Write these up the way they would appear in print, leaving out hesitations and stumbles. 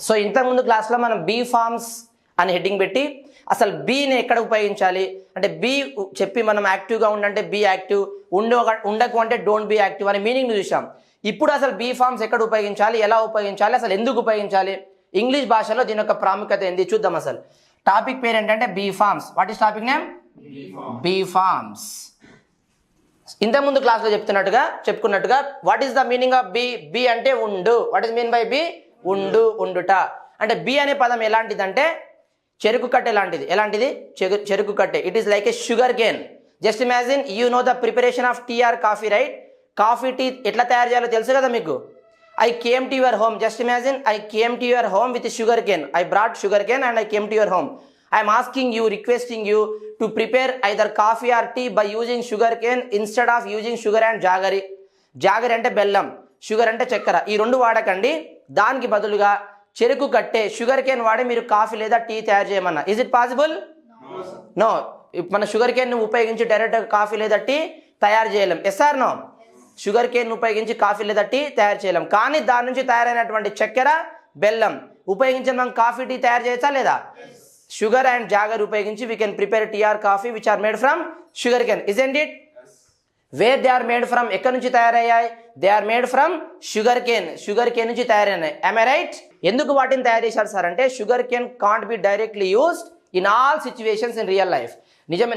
So ఇంతకుముందు క్లాస్లో మనం బీ ఫార్మ్స్ అని హెడ్డింగ్ పెట్టి అసలు బీని ఎక్కడ ఉపయోగించాలి అంటే బీ చెప్పి మనం యాక్టివ్గా ఉండంటే బీ యాక్టివ్, ఉండకు అంటే డోంట్ బీ యాక్టివ్ అనే మీనింగ్ చూసాం. ఇప్పుడు అసలు బీ ఫార్మ్స్ ఎక్కడ ఉపయోగించాలి, ఎలా ఉపయోగించాలి, అసలు ఎందుకు ఉపయోగించాలి, ఇంగ్లీష్ భాషలో దీని యొక్క ప్రాముఖ్యత ఏంది చూద్దాం. అసలు టాపిక్ పేరు ఏంటంటే be forms. What is topic name? Be forms. ఇంతకుముందు క్లాస్లో చెప్పుకున్నట్టుగా what is the meaning of be? Be అంటే ఉండు. What is mean by be? ఉండు, ఉండుట. అంటే బీ అనే పదం ఎలాంటిదంటే చెరుకు కట్టె లాంటిది. ఎలాంటిది? చెరుకు కట్టె. It is like a sugar cane. Just imagine you know the preparation of tea or coffee, right? Coffee tea ఎట్లా తయారు చేయాలో తెలుసు కదా మీకు. I came to your home. Just imagine I came to your home with sugar cane. I brought sugar cane and I came to your home. I'm asking you, requesting you to prepare either coffee or tea by using sugar cane instead of using sugar and jaggery. Jaggery అంటే బెల్లం, sugar అంటే చక్కెర. ఈ రెండు వాడకండి. దానికి బదులుగా చెరుకు కట్టే షుగర్ కేన్ వాడి మీరు కాఫీ లేదా టీ తయారు చేయమన్నా. Is it possible? నో. మన షుగర్ కేన్ ఉపయోగించి డైరెక్ట్ కాఫీ లేదా టీ తయారు చేయలేం. Yes or no? Sugar cane ఉపయోగించి కాఫీ లేదా టీ తయారు చేయలేం. కానీ దాని నుంచి తయారైనటువంటి చక్కెర, బెల్లం ఉపయోగించి మనం కాఫీ టీ తయారు చేయొచ్చా లేదా? షుగర్ అండ్ జాగర్ ఉపయోగించి we can prepare tea or coffee which are made from sugarcane. Isn't it? Where they are made from? ఎక్కడి నుంచి తయారయ్యాయి? They are made from sugarcane. Sugarcane నుంచి తయారైనాయి. am I right? ఎందుకు వాటిని తయారు చేశారు సార్ అంటే sugar cane can't be directly used in all situations in real life.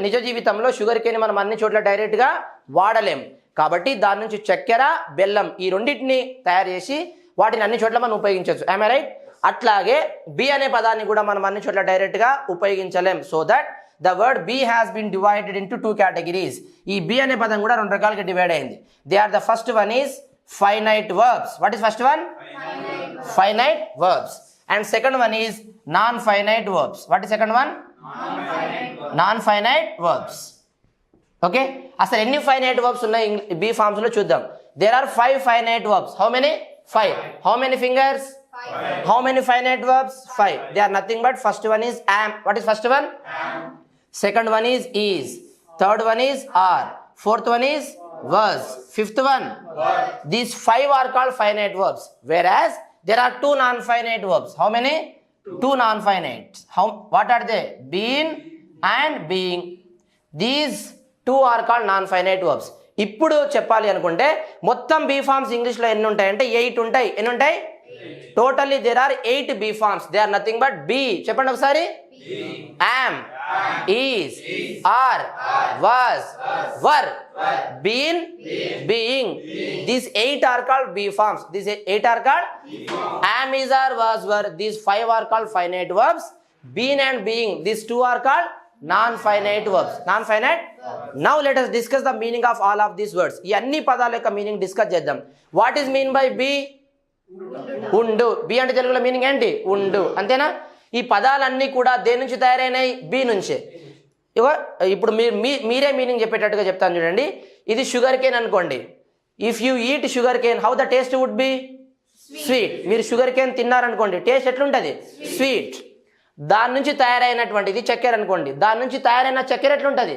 నిజ జీవితంలో షుగర్ కేన్ మనం అన్ని చోట్ల డైరెక్ట్గా వాడలేం. కాబట్టి దాని నుంచి చక్కెర, బెల్లం ఈ రెండింటిని తయారు చేసి వాటిని అన్ని చోట్ల మనం ఉపయోగించవచ్చు. am I right? అట్లాగే బి అనే పదాన్ని కూడా మనం అన్ని చోట్ల డైరెక్ట్గా ఉపయోగించలేం. So that the word B has been divided into two categories. ఈ B అనే పదం కూడా రెండు రకాలుగా డివైడ్ అయింది. They are the first one is finite verbs. What is first one? Finite verbs. And second one is non-finite verbs. What is second one? Non-finite verbs. Okay? అసలు ఎన్ని finite verbs ఉన్నాయి B forms లో చూద్దాం. There are 5 finite verbs. How many? 5. How many fingers? 5. How many finite verbs? 5. They are nothing but first one is am. What is first one? Am. Second one is. Third one is are. Fourth one is was. Fifth one was. These 5 are called finite verbs. Whereas there are 2 non-finite verbs. How many? 2 non-finite. What are they? Been and being. These 2 are called non-finite verbs. ఇప్పుడు చెప్పాలి అనుకుంటే మొత్తం be forms ఇంగ్లీష్లో ఎన్ని ఉంటాయంటే 8 ఉంటాయి. ఎన్ని ఉంటాయి? Totally there are 8 be forms. They are nothing but be. చెప్పండి ఒకసారి. am, is, are, was, were, been, being. These 8 are called B forms. These 8 are called am, is, are, was, were. These 5 are called finite verbs. Been and being. These 2 are called non-finite verbs. Non-finite. Now let us discuss the meaning of all of these words. ఈ అన్ని పదాల యొక్క meaning discuss చేద్దాం. What is mean by be? ఉండు. Be అంటే తెలుగులో meaning ఏంటి? ఉండు. అంతేనా? ఈ పదాలన్నీ కూడా దేని నుంచి తయారైనాయి? బి నుంచే. ఇప్పుడు మీరే మీనింగ్ చెప్పేటట్టుగా చెప్తాను చూడండి. ఇది షుగర్ కేన్ అనుకోండి. If you eat sugar cane how the taste would be? Sweet. మీరు షుగర్ కేన్ తిన్నారనుకోండి టేస్ట్ ఎట్లుంటుంది? స్వీట్. దాని నుంచి తయారైనటువంటిది చక్కెర అనుకోండి. దాని నుంచి తయారైన చక్కెర ఎట్లుంటుంది?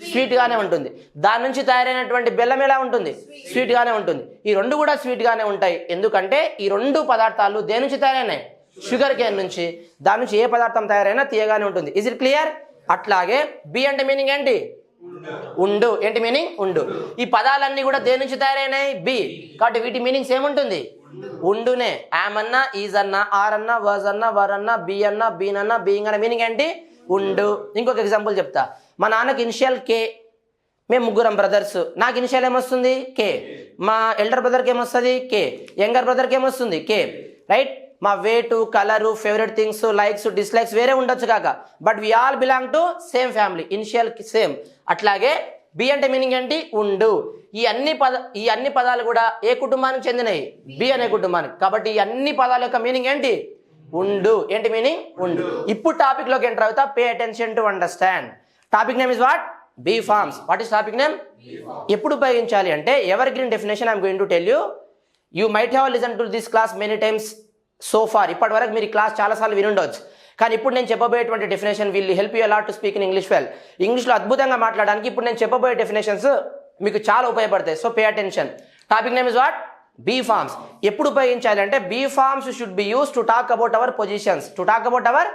స్వీట్ గానే ఉంటుంది. దాని నుంచి తయారైనటువంటి బెల్లం ఎలా ఉంటుంది? స్వీట్ గానే ఉంటుంది. ఈ రెండు కూడా స్వీట్ గానే ఉంటాయి. ఎందుకంటే ఈ రెండు పదార్థాలు దేని నుంచి తయారైనాయి? షుగర్ కేన్ నుంచి. దాని నుంచి ఏ పదార్థం తయారైనా తీయగానే ఉంటుంది. Is it clear? అట్లాగే బి అంటే మీనింగ్ ఏంటి? ఉండు. ఏంటి మీనింగ్? ఉండు. ఈ పదాలన్నీ కూడా దేని నుంచి తయారైనాయి? బి. కాబట్టి వీటి మీనింగ్స్ ఏముంటుంది? ఉండునే. యామ్ అన్నా, ఈజ్ అన్నా, ఆర్ అన్నా, వాజ్ అన్నా, వర్ అన్నా, బి అన్నా, బీన్ అన్నా, బీయింగ్ అన్న మీనింగ్ ఏంటి? ఉండు. ఇంకొక ఎగ్జాంపుల్ చెప్తా. మా నాన్నకి ఇనిషియల్ కే. మేము ముగ్గురం బ్రదర్స్. నాకు ఇనిషియల్ ఏమొస్తుంది? కే. మా ఎల్డర్ బ్రదర్కి ఏమొస్తుంది? కే. యంగర్ బ్రదర్కి ఏమొస్తుంది? కే. రైట్? మా weight, colour, favourite things, likes, dislikes వేరే ఉండొచ్చు కాక but we all belong to same family. Initial same. అట్లాగే బి అంటే మీనింగ్ ఏంటి? ఉండు. ఈ అన్ని పదాలు కూడా ఏ కుటుంబానికి చెందినవి? బి అనే కుటుంబానికి. కాబట్టి ఈ అన్ని పదాల యొక్క మీనింగ్ ఏంటి? ఉండు. ఏంటి మీనింగ్? ఉండు. ఇప్పుడు టాపిక్ లోకి ఎంటర్ అవుతా. Pay attention to understand. Topic name is what? Be forms. What is topic name? ఎప్పుడు ఉపయోగించాలి అంటే evergreen definition I'm going to tell you. You might have listen to this class many times so far. ఇప్పటి వరకు మీరు class చాలాసార్లు వినుండవచ్చు. కానీ ఇప్పుడు నేను చెప్పబోయేటువంటి definition will help you a lot to speak in English well. ఇంగ్లీష్లో అద్భుతంగా మాట్లాడడానికి ఇప్పుడు నేను చెప్పబోయే డెఫినేషన్స్ మీకు చాలా ఉపయోగపడతాయి. So pay attention. Topic name is what? Be forms ఎప్పుడు ఉపయోగించాలి అంటే be forms should be use to talk about our positions, to talk about our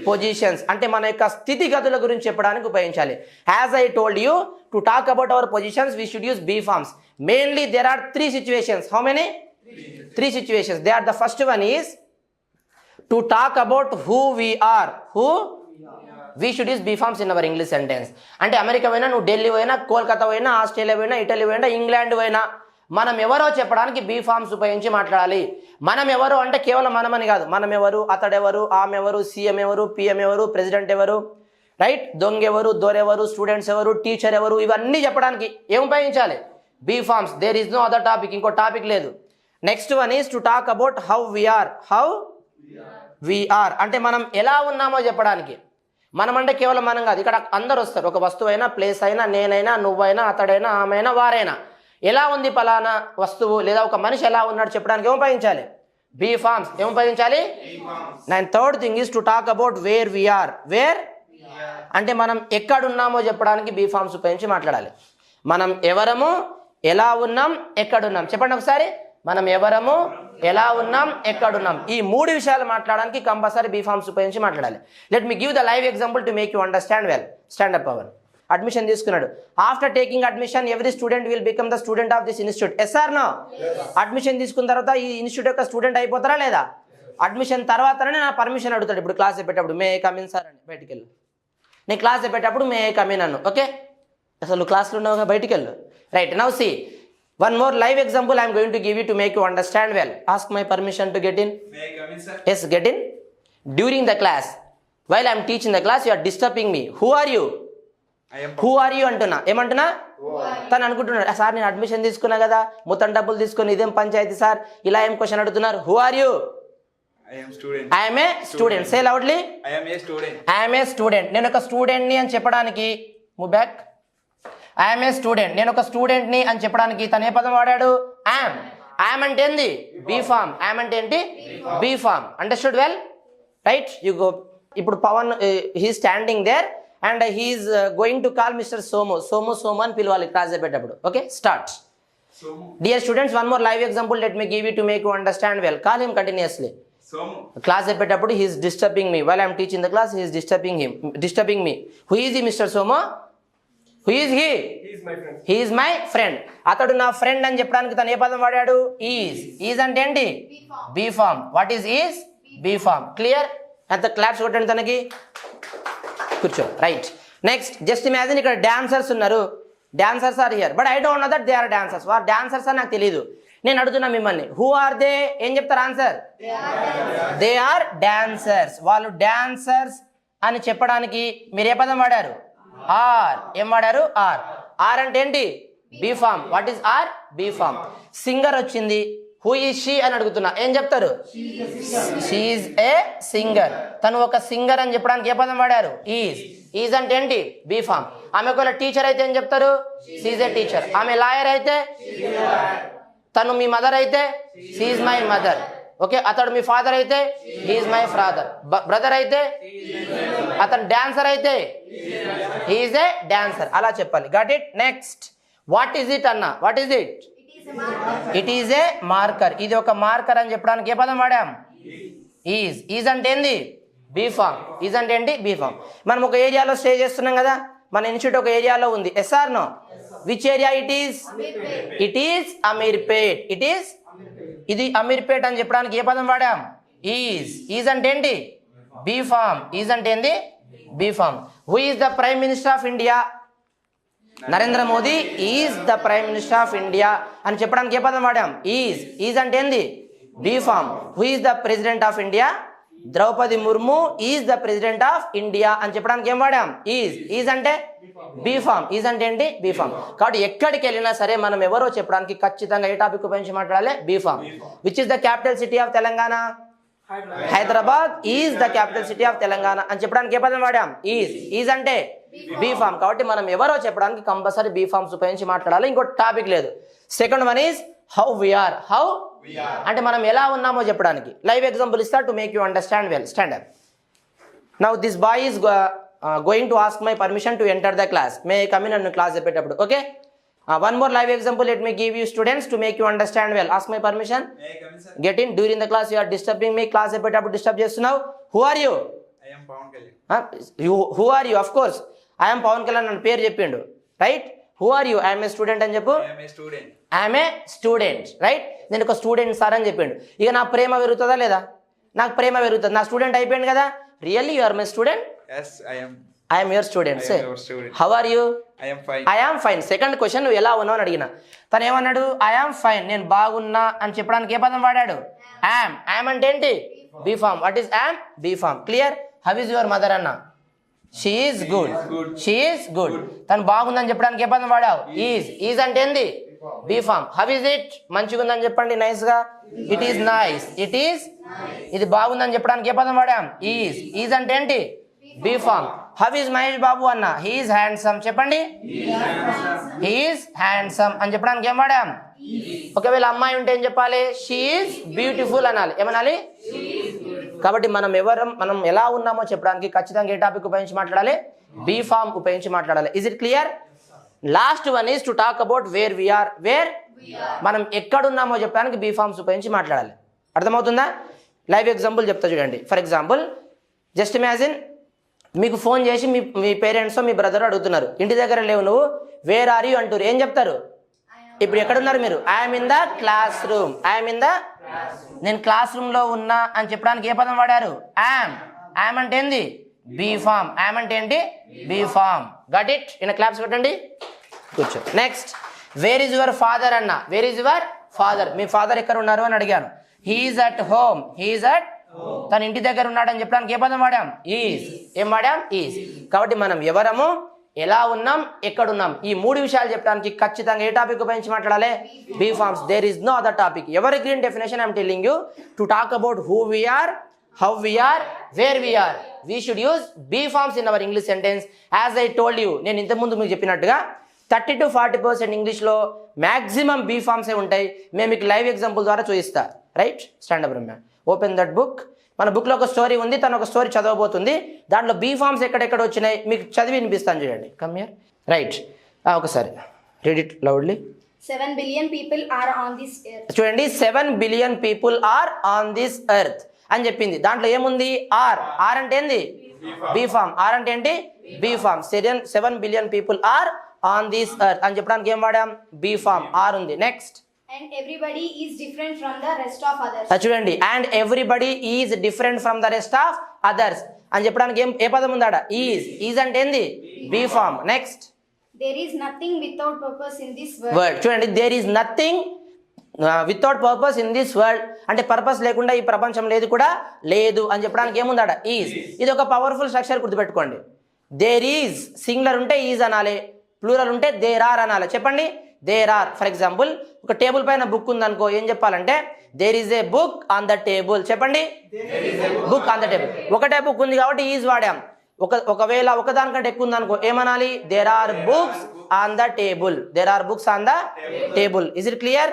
positions అంటే మన యొక్క స్థితిగతుల గురించి చెప్పడానికి ఉపయోగించాలి. As I told you to talk about our positions we should use be forms. Mainly there are 3 situations. How many? 3 situations. They are the first one is to talk about who we are. Who? We should use B forms in our English sentence. అంటే America పోయినా, నువ్వు ఢిల్లీ పోయినా, కోల్కతా పోయినా, Australia పోయినా, Italy పోయినా, England పోయినా, మనం ఎవరో చెప్పడానికి బీ ఫార్మ్స్ ఉపయోగించి మాట్లాడాలి. మనం ఎవరు అంటే కేవలం మనమని కాదు, మనం ఎవరు, అతడెవరు, ఆమె ఎవరు, సీఎం ఎవరు, పిఎం ఎవరు, ప్రెసిడెంట్ ఎవరు, రైట్, దొంగ ఎవరు, దొరెవరు, స్టూడెంట్స్ ఎవరు, టీచర్ ఎవరు, ఇవన్నీ చెప్పడానికి ఏం ఉపయోగించాలి? Be forms. There is no other topic, ఇంకో టాపిక్ లేదు. Next one is to talk about how we are. How we are అంటే మనం ఎలా ఉన్నామో చెప్పడానికి. మనం అంటే కేవలం మనం కాదు, ఇక్కడ అందరు వస్తారు. ఒక వస్తువు అయినా, ప్లేస్ అయినా, నేనైనా, నువ్వైనా, అతడైనా, ఆమెైనా, వారైనా, ఎలా ఉంది పలానా వస్తువు లేదా ఒక మనిషి ఎలా ఉన్నాడు చెప్పడానికి ఏం ఉపయోగించాలి? Be forms. ఏం ఉపయోగించాలి? And third thing is to talk about where we are. Where అంటే మనం ఎక్కడున్నామో చెప్పడానికి బీ ఫార్మ్స్ ఉపయోగించి మాట్లాడాలి. మనం ఎవరము, ఎలా ఉన్నాం, ఎక్కడున్నాం చెప్పండి ఒకసారి. మనం ఎవరము, ఎలా ఉన్నాం, ఎక్కడున్నాం, ఈ 3 విషయాలు మాట్లాడడానికి కంపల్సరీ బీ ఫార్మ్స్ ఉపయోగించి మాట్లాడాలి. Let me give the live example to make you understand well. Stand up Pavan admission తీసుకున్నాడు. After taking admission every student will become the student of this institute. Yes or no? Admission తీసుకున్న తర్వాత ఈ institute యొక్క student అయిపోతారా లేదా? Admission తర్వాతనే నా permission అడుగుతాడు. ఇప్పుడు క్లాస్ చెప్పేటప్పుడు మే కమిన్ సార్ అని, బయటికి వెళ్ళు. నేను క్లాస్ చెప్పేటప్పుడు మే కమిన్ అన్ను, ఓకే? అసలు క్లాస్లో ఉన్నావుగా, బయటికి వెళ్ళు. Right, now see one more live example I am going to give you to make you understand well. Ask my permission to get in. May I come in, sir? Yes, get in. During the class, while I am teaching the class, you are disturbing me. Who are you? I am. Who are you అంటున్నా. ఏమంటున్నా? తను అనుకుంటున్నాడు, sir నేను admission తీసుకున్నా కదా, మొత్తం డబ్బులు తీసుకొని ఇదేం పంచాయతీ సార్, ఇలా ఏం క్వశ్చన్ అడుగుతున్నారు. Who are you? I am student. I am a student. Say loudly. I am a student. I am a student. నేను ఒక స్టూడెంట్ని అని చెప్పడానికి move back. I'm a student, నేను ఒక స్టూడెంట్ని అని చెప్పడానికి తను ఏ పదం వాడాడు? ఐఎమ్. ఐఎమ్ అంటే ఏంది? Be form. ఐఎమ్ అంటే ఏంటి? Be form. Understood well? Right, you go. ఇప్పుడు Pavan he standing there and he's going to call mister Somu. Somu Somu అని పిలవాలి క్లాస్ చెప్పేటప్పుడు. Okay, start. Dear students, one more live example let me give you to make you understand well. Call him continuously. Class చెప్పేటప్పుడు he's disturbing me. While I'm teaching the class he's disturbing me. Who is he mister Somu? Who is he? He is my friend. He is my friend. అతడు నా friend అని చెప్పడానికి తను ఏ పదం వాడాడు? Is. Is అంటే ఏంటి? Be form. What is is? Be form. Clear? అంత క్లాప్స్ కొట్టండి తనకి. కూర్చో. రైట్, నెక్స్ట్ జస్ట్ ఇమాజిన్ ఇక్కడ డాన్సర్స్ ఉన్నారు. Dancers are here but I don't know that they are dancers. వారు డాన్సర్స్ అని నాకు తెలియదు. నేను అడుగుతున్నా మిమ్మల్ని, హూ ఆర్ దే? ఏం చెప్తారు ఆన్సర్? They are dancers. వాళ్ళు డాన్సర్స్ అని చెప్పడానికి మీరు ఏ పదం వాడారు? ఆర్. ఏం వాడారు? ఆర్. ఆర్ అంటే ఏంటి? Be form. What is are? Be form. Singer వచ్చింది, హూ ఈజ్ షీ అని అడుగుతున్నా, ఏం చెప్తారు? She is a singer. తను ఒక సింగర్ అని చెప్పడానికి ఏ పదం వాడారు? ఈజ్. ఈజ్ అంటే ఏంటి? Be form. ఆమె ఒకవేళ టీచర్ అయితే ఏం చెప్తారు? She is a teacher. ఆమె లాయర్ అయితే, తను మీ మదర్ అయితే, she is my mother. Okay, అతడు మీ ఫాదర్ అయితే, he is my father. Brother అయితే, అతను డాన్సర్ అయితే, హీ ఈజ్ ఏ డాన్సర్. అలా చెప్పాలి. Got it? Next, what is it అన్న? What is it? It is a marker. ఇది ఒక మార్కర్ అని చెప్పడానికి ఏ పదం వాడాం? ఈజ్. ఈజ్ అంటే ఏంది? Be form. ఈజ్ అంటే ఏంటి? Be form. మనం ఒక ఏరియాలో స్టే చేస్తున్నాం కదా, మన ఇన్స్టిట్యూట్ ఒక ఏరియాలో ఉంది. Yes or no? Which area it is? It is Ameerpet. It is, ఇది అమీర్పేట్ అని చెప్పడానికి ఏ పదం వాడాం? ఈజ్. ఈజ్ అంటే ఏంటి? Be form. ఈజ్ అంటే ఏంది? Be form. Who is the prime minister of India? Narendra Modi is the prime minister of India అని చెప్పడానికి ఏ పదం వాడాం? ఈజ్. ఈజ్ అంటే ఏంది? Be form. Who is the president of India? Droupadi Murmu is the president of India అని చెప్పడానికి ఏం వాడాం? ఈజ్. ఈజ్ అంటే బీ ఫార్మ్. ఈజ్ అంటే ఏంటి? Be form. కాబట్టి ఎక్కడికి వెళ్ళినా సరే మనం ఎవరో చెప్పడానికి ఖచ్చితంగా ఏ టాపిక్ ఉపయోగించి మాట్లాడాలి? Be form. Which is the capital city of Telangana? Hyderabad is the capital city of Telangana అని చెప్పడానికి ఏ పదం వాడాం? ఈజ్. ఈజ్ అంటే బీ ఫార్మ్. కాబట్టి మనం ఎవరో చెప్పడానికి కంపల్సరీ బీ ఫార్మ్స్ ఉపయోగించి మాట్లాడాలి. ఇంకో టాపిక్ లేదు. Second one is how we are. How అంటే మనం ఎలా ఉన్నామో చెప్పడానికి. లైవ్ ఎగ్జాంపుల్ ఇస్తా to make you understand well. Stand up. Now this boy is going to ask my permission to enter the class. May come in అన్ను class చెప్పేటప్పుడు. Okay, One more live example, let me give you students to make you understand well. Ask my permission. May I come in, sir? Get in. During the class you are disturbing me. Class అయిపోయేటప్పుడు disturb చేస్తున్నావు. Who are you? I am Pawan Kalyan. Who are you? Of course. I am Pawan Kalyan అని పేరు చెప్పిండు. Right? Who are you? I am a student అని చెప్పు. I am a student. I am a student. Right? నేను ఒక student sir అని చెప్పిండు. ఇక నా ప్రేమ పెరుగుతుందా లేదా? నాకు ప్రేమ పెరుగుతుంది. నా స్టూడెంట్ అయిపోయింది కదా. Really you are my student? Yes, I am. I am your student. I Say. am your student. How are you? I am fine. I am fine. Second question నువ్వు ఎలా ఉన్నావు అని అడిగిన. తను ఏమన్నాడు? I am fine. నేను బాగున్నా అని చెప్పడానికి ఏ పదం వాడాడు? am. am అంటే ఏంటి? Be form. What is am? Be form. Clear? How is your mother అన్న? She is good. She is good. తను బాగుందని చెప్పడానికి ఏ పదం వాడావు? ఈజ్ అంటే ఏంది? Be form. How is it? మంచిగా ఉందని చెప్పండి నైస్ గా. It is nice. It is. ఇది బాగుందని చెప్పడానికి ఏ పదం వాడాం? ఈజ్ అంటే ఏంటి? Be form. How is Mahesh Babu అన్న? He is handsome. చెప్పండి. హీ ఈజ్ హ్యాండ్సమ్ అని చెప్పడానికి ఏం వాడాం? ఒకవేళ అమ్మాయి ఉంటే ఏం చెప్పాలి? షీ ఈజ్ బ్యూటిఫుల్ అనాలి. ఏమనాలి? కాబట్టి మనం ఎలా ఉన్నామో చెప్పడానికి ఖచ్చితంగా ఏ టాపిక్ ఉపయోగించి మాట్లాడాలి? బీ ఫామ్ ఉపయోగించి మాట్లాడాలి. Is it clear? Last one is to talk about where we are. మనం ఎక్కడున్నామో చెప్పడానికి బీ ఫామ్స్ ఉపయోగించి మాట్లాడాలి. అర్థమవుతుందా? లైవ్ ఎగ్జాంపుల్ చెప్తా చూడండి. ఫర్ ఎగ్జాంపుల్ జస్ట్ ఇమాజిన్, మీకు ఫోన్ చేసి మీ పేరెంట్స్ మీ బ్రదర్ అడుగుతున్నారు, ఇంటి దగ్గర లేవు నువ్వు, వేర్ ఆర్ యూ అంటారు. ఏం చెప్తారు? ఇప్పుడు ఎక్కడున్నారు మీరు? I'm in the class room. I'm in the, నేను క్లాస్ రూమ్లో ఉన్నా అని చెప్పడానికి ఏ పదం వాడారు? యామ్ అంటే ఏంది? Be form. యామ్ అంటే ఏంటి? Be form. Got it? In claps పెట్టండి. కూర్చో. Next, where is your father అన్న? Where is your father? మీ ఫాదర్ ఎక్కడ ఉన్నారు అని అడిగాను. He's at home. He's at, తన ఇంటి దగ్గర ఉన్నాడని చెప్పడానికి ఏ పదం వాడాం? ఈజ్. ఏం వాడాం? ఈజ్. కాబట్టి మనం ఎవరము, ఎలా ఉన్నాం, ఎక్కడున్నాం, ఈ మూడు విషయాలు చెప్పడానికి ఖచ్చితంగా ఏ టాపిక్ ఉపయోగించి మాట్లాడాలి? Be forms. There is no other topic. Evergreen definition I'm telling you to talk about who we are, how we are, where we are. We should use be forms in our English sentence. As I told you, నేను ఇంతకుముందు మీకు చెప్పినట్టుగా 30 to 40% ఇంగ్లీష్లో maximum be ఫామ్సే ఉంటాయి. మేము మీకు live example ద్వారా చూపిస్తా. Right? Stand up Ramya. Open that book. మన బుక్లో ఒక స్టోరీ ఉంది, తను ఒక స్టోరీ చదవబోతుంది. దాంట్లో బీ ఫామ్స్ ఎక్కడెక్కడ వచ్చినాయి మీకు చదివి వినిపిస్తాను చూడండి. Come here. రైట్, ఒకసారి read it loudly. 7 billion people are on this earth. చూడండి, 7 billion people are on this earth అని చెప్పింది. దాంట్లో ఏముంది? ఆర్. ఆర్ అంటే ఏంది? Be form. ఆర్ అంటే ఏంటి? Be form. 7 billion people are on this earth అని చెప్పడానికి ఏం వాడాం? Be form. ఆర్ ఉంది. Next, And everybody is different from the rest of others. చూడండి, and everybody is different from the rest of others అని చెప్పడానికి ఏ పదం ఉందాడ? ఈజ్. ఈజ్ అంటే ఏంది? Be form. Next, There is nothing without purpose in this world. Word. చూడండి, there is nothing without purpose in this world అంటే purpose లేకుండా ఈ ప్రపంచం లేదు కూడా లేదు అని చెప్పడానికి ఏముందాడ? ఈజ్. ఇది ఒక పవర్ఫుల్ స్ట్రక్చర్, గుర్తుపెట్టుకోండి. దేర్ ఈజ్ సింగులర్ ఉంటే ఈజ్ అనాలి, ప్లూరల్ ఉంటే దేర్ ఆర్ అనాలి. చెప్పండి, దేర్ ఆర్. ఫర్ ఎగ్జాంపుల్, ఒక టేబుల్ పైన బుక్ ఉందనుకో, ఏం చెప్పాలంటే there is a book on the table. చెప్పండి, బుక్ ఆన్ ద టేబుల్. ఒకటే బుక్ ఉంది కాబట్టి ఈజ్ వాడాం. ఒకవేళ ఒకదానికంటే ఎక్కువ ఉందనుకో ఏమనాలి? There are books on the table. There are books on the table. Is it clear?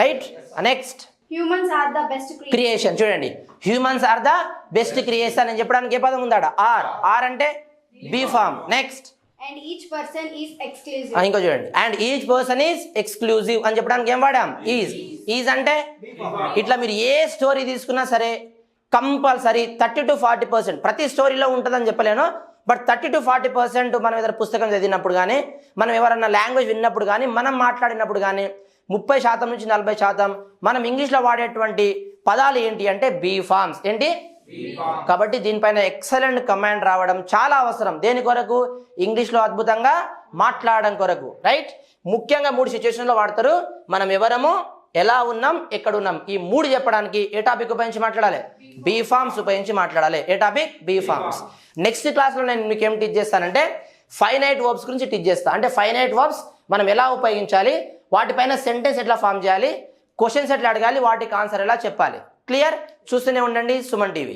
Right. Next, Humans are the best creatures. Creation. చూడండి, humans are the best creation అని చెప్పడానికి ఏ పదం ఉందాడ? ఆర్. ఆర్ అంటే be form. Next, And each person is exclusive. ఇంకో చూడండి, and each person is exclusive అని చెప్పడానికి ఏం వాడాం? ఈజ్. ఈజ్ అంటే ఇట్లా మీరు ఏ స్టోరీ తీసుకున్నా సరే కంపల్సరీ 30 to 40%, ప్రతి స్టోరీలో ఉంటుందని చెప్పలేను, బట్ 30 to 40% మనం ఏదైనా పుస్తకం చదివినప్పుడు కానీ, మనం ఎవరన్నా లాంగ్వేజ్ విన్నప్పుడు కానీ, మనం మాట్లాడినప్పుడు కానీ 30% నుంచి 40% మనం ఇంగ్లీష్లో వాడేటువంటి పదాలు ఏంటి అంటే బీ ఫార్మ్స్. ఏంటి? కాబట్టి దీనిపైన ఎక్సలెంట్ కమాండ్ రావడం చాలా అవసరం. దేని కొరకు? ఇంగ్లీష్లో అద్భుతంగా మాట్లాడడం కొరకు. రైట్? ముఖ్యంగా 3 సిచ్యువేషన్లో వాడతారు. మనం ఎవరము, ఎలా ఉన్నాం, ఎక్కడున్నాం, ఈ 3 చెప్పడానికి ఏ టాపిక్ ఉపయోగించి మాట్లాడాలి? బీ ఫార్మ్స్ ఉపయోగించి మాట్లాడాలి. ఏ టాపిక్? Be forms. నెక్స్ట్ క్లాస్లో నేను మీకు ఏం టీచ్ చేస్తానంటే ఫైనైట్ వర్బ్స్ గురించి టీచ్ చేస్తాను. అంటే ఫైనైట్ వర్బ్స్ మనం ఎలా ఉపయోగించాలి, వాటిపైన సెంటెన్స్ ఎట్లా ఫామ్ చేయాలి, క్వశ్చన్స్ ఎట్లా అడగాలి, వాటికి ఆన్సర్ ఎలా చెప్పాలి. క్లియర్? చూస్తూనే ఉండండి సుమన్ టీవీ.